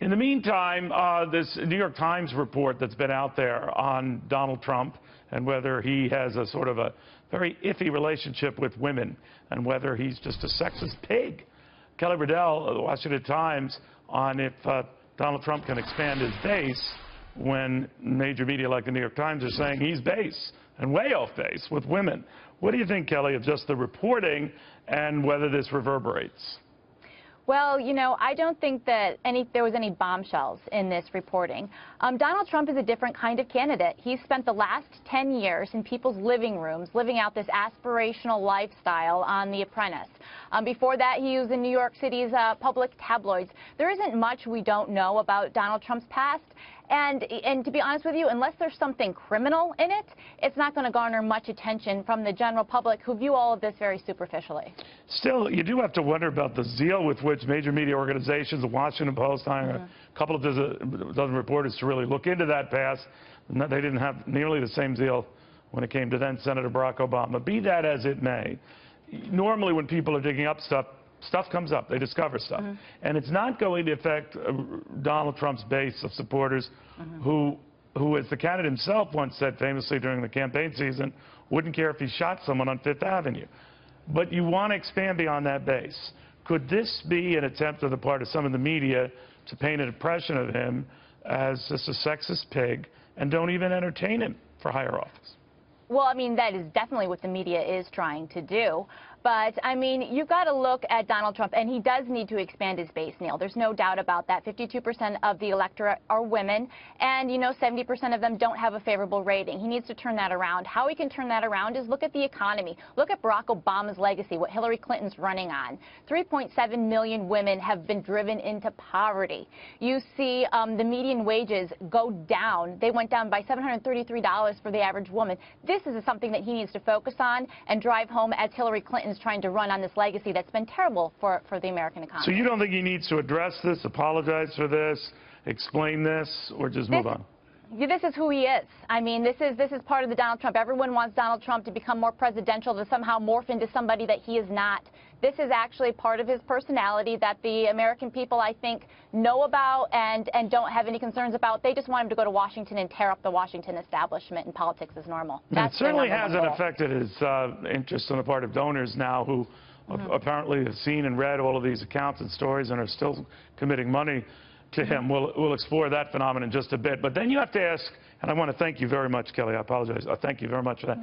In the meantime, this New York Times report that's been out there on Donald Trump and whether he has a sort of a very iffy relationship with women and whether he's just a sexist pig. Kelly Riddell of the Washington Times on if Donald Trump can expand his base when major media like the New York Times are saying he's base and way off base with women. What do you think, Kelly, of just the reporting and whether this reverberates? Well, you know, I don't think that there was any bombshells in this reporting. Donald Trump is a different kind of candidate. He spent the last 10 years in people's living rooms living out this aspirational lifestyle on The Apprentice. Before that, he was in New York City's public tabloids. There isn't much we don't know about Donald Trump's past. And to be honest with you, unless there's something criminal in it, it's not going to garner much attention from the general public who view all of this very superficially. Still, you do have to wonder about the zeal with which major media organizations, the Washington Post, hiring a couple of dozen reporters to really look into that past. They didn't have nearly the same zeal when it came to then Senator Barack Obama. Be that as it may, normally when people are digging up stuff comes up. They discover stuff. And it's not going to affect Donald Trump's base of supporters who, as the candidate himself once said famously during the campaign season, wouldn't care if he shot someone on Fifth Avenue. But you want to expand beyond that base. Could this be an attempt on the part of some of the media to paint an impression of him as just a sexist pig and don't even entertain him for higher office? Well, I mean, that is definitely what the media is trying to do. But, I mean, you've got to look at Donald Trump, and he does need to expand his base, Neil. There's no doubt about that. 52% of the electorate are women, and, you know, 70% of them don't have a favorable rating. He needs to turn that around. How he can turn that around is look at the economy. Look at Barack Obama's legacy, what Hillary Clinton's running on. 3.7 million women have been driven into poverty. You see the median wages go down. They went down by $733 for the average woman. This is something that he needs to focus on and drive home as Hillary Clinton's trying to run on this legacy that's been terrible for the American economy. So you don't think he needs to address this, apologize for this, explain this, or just move on? This is who he is. I mean, this is part of the Donald Trump. Everyone wants Donald Trump to become more presidential, to somehow morph into somebody that he is not. This is actually part of his personality that the American people, I think, know about and don't have any concerns about. They just want him to go to Washington and tear up the Washington establishment, and politics is normal. It certainly hasn't affected his interest on the part of donors now who apparently have seen and read all of these accounts and stories and are still committing money to him. We'll explore that phenomenon in just a bit. But then you have to ask, and I want to thank you very much, Kelly. I apologize. Thank you very much for that.